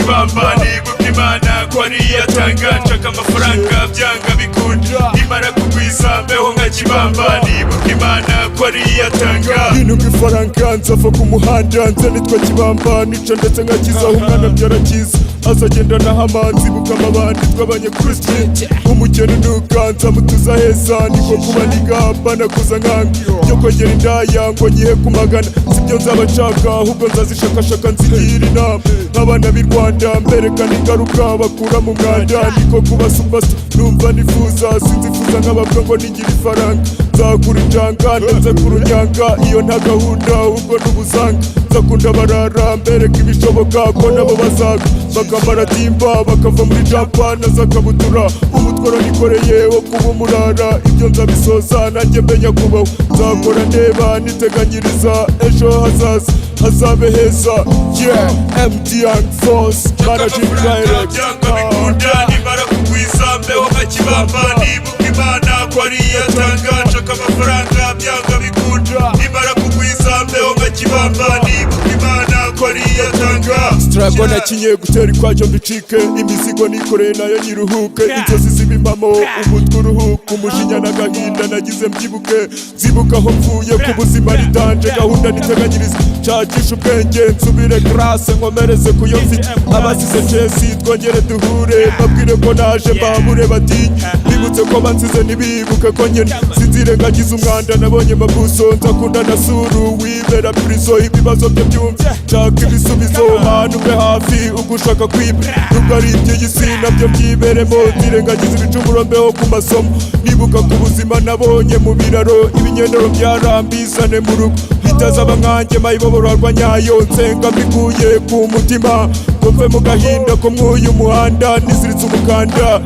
kibamba nibuka Imana ko ari iyatanga nshaka amafaranga byanga bikunda nimara kugwiza mbeho nka kibamba nibuka Imana ko ari iyatanga inuka ifaranga nzava ku muhanda nze nitwa kibamba nica ndetse nkakizaho umwana byarakiza azagenda n'ahamanzi buka amabandi twabanye kuri street umukene nuka nzamutuza heza niko kuba nigamba nakuza nkanga byo kwegera indaya ngo nyihe kumagana sibyo nzaba nshaka ahubwo nzazishakashaka nzigira inama nk'abana b'i Rwanda mberekana ingaruka bakura mu mwanda niko kuba superstar numva nifuza sinzifuza nk'abavuga ngo ningira ifaranga nzagura injanga ndetse ku runyanga iyo nta gahunda ahubwo n'ubuzanga nzakunda barara mbereka ibishoboka ko nabo bazaga bakambara timba bakava muri jampa na zakabutura umutwaro nikoreye wo kuba umurara ibyo nzabisoza nanjye menya kubaho nzakora ndeba niteganyiriza ejo hazaza hazabe heza MD Young Force Managing Director nimara kugwiza mbeho nka kibamba nibuka Imana ko ari iyatanga nshaka amafaranga byanga bikunda nimara kugwiza mbeho nka kibamba nibuka Imana ko ari iyatanga Strabo nakinye gutera ikwajo mbicike imizigo nikoreye nayo nyiruhuke inzozi z'ibimpamo umutwe uruhuka umujinya n'agahinda nagize mbyibuke nzibuka aho mvuye ku buzima ritanje gahunda niteganyiriza nshakisha ubwenge nsubire classe nkomereze kuyo mfite abasize Chelsea twongere duhure babwire ko naje mbabure batinye bibutse ko bansize ntibibuke ko nyene sinzirengagiza umwanda nabonye mabuso nzakunda na suru wibera prison ibibazo byo byumve nshaka ibisubizo hano ube hafi ugushaka kwiba nubwo ari iby'isi nabyo byiberemo nzirengagiza ibicumuro mbeho ku masomo nibuka ku buzima nabonye mu biraro ibinyendero byarambizane mu rugo bitazaba nkanjye mayiboborwa nyayo nsenga mbikuye ku mutima mve mu gahinda ko mwuyu muhanda niziritse umukanda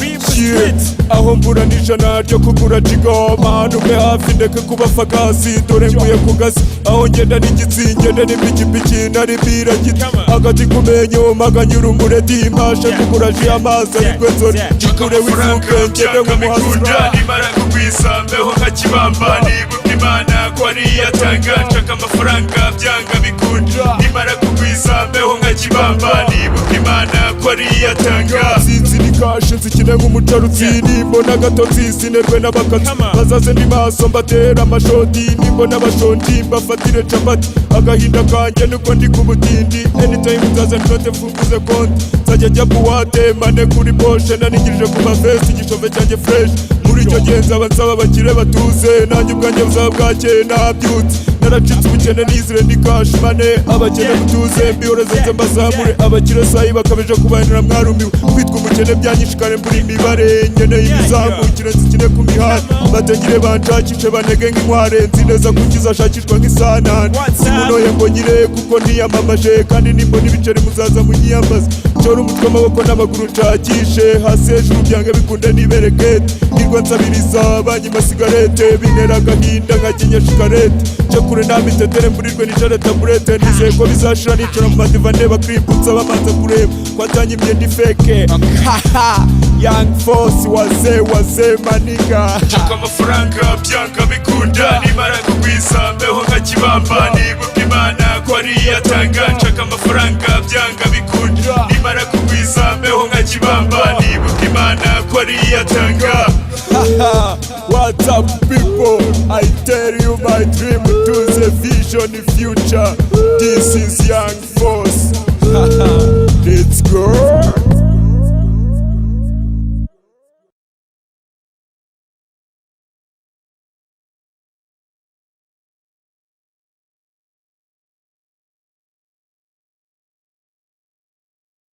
aho mbura n'ijana ryo kugura jigo mahano ube hafi ndeke kuba fagasi dore nguye ku gasi aho ngenda n'igitsi ngende n'ipikipiki nari bira giti agati kumenyo maganyura umureti mpashe kugura ji amazi aribwo nzori jikure wifuke ngende nk'umuhasura nimara kugwiza mbeho nka kibamba nibuka Imana ko ari iyatanga nshaka amafaranga byanga bikunda nimara kugwiza mbeho nka kibamba nibuka Imana ko ari iyatanga sinzi nikashe nzikine nk'umucarutsi nimbona agatotsi sinerwe n'abakatsi bazaze ndi maso mbatera amashoti nimbona abashonji mbafatire capati agahinda kanjye nuko ndi ku butindi anytime nzaza ntote mfunguze konti nzajya njya buwate mane kuri boshe nanigirije ku mavesi igishove cyanjye fresh muri icyo gihe nzaba nsaba abakire batuze nanjye ubwanjye buzaba bwakeye nabyutse naracitse ubukene nizire ndi cash mane abakene mutuze mbihoreze nze mbazamure abakire sayi bakabeje kubanira mwarumiwe kwitwa umukene byanyishikane mbura imibare nkeneye ibizamukire nzikine ku mihanda batengire banshakishe banege nk'inkware nzi neza ko ukizashakishwa nk'isanane simunoye ngo nyire kuko niyamamaje kandi nimbona ibiceri muzaza munyiyambaza nshora umutwe amaboko n'amaguru nshakishe hasi hejuru byange bikunde niberekete nirwa nsabiriza banyima sigarete bintera agahinda nkakinya shikarete nce kure namitetere mburirwe nicare taburete nizeye ko bizashira nicara mu madiva ndeba clip nsaba manza kureba ko atanye imyenda ifeke Young Force waze maniga nshaka amafaranga byanga bikunda nimara kugwiza mbeho nka kibamba nibuka Imana ko ari iyatanga nshaka amafaranga byanga bikunda nimara kugwiza mbeho nka kibamba nibuka Imana ko ari iyatanga What's up people? I tell you my dream to the vision future. This is Young Force. Let's go.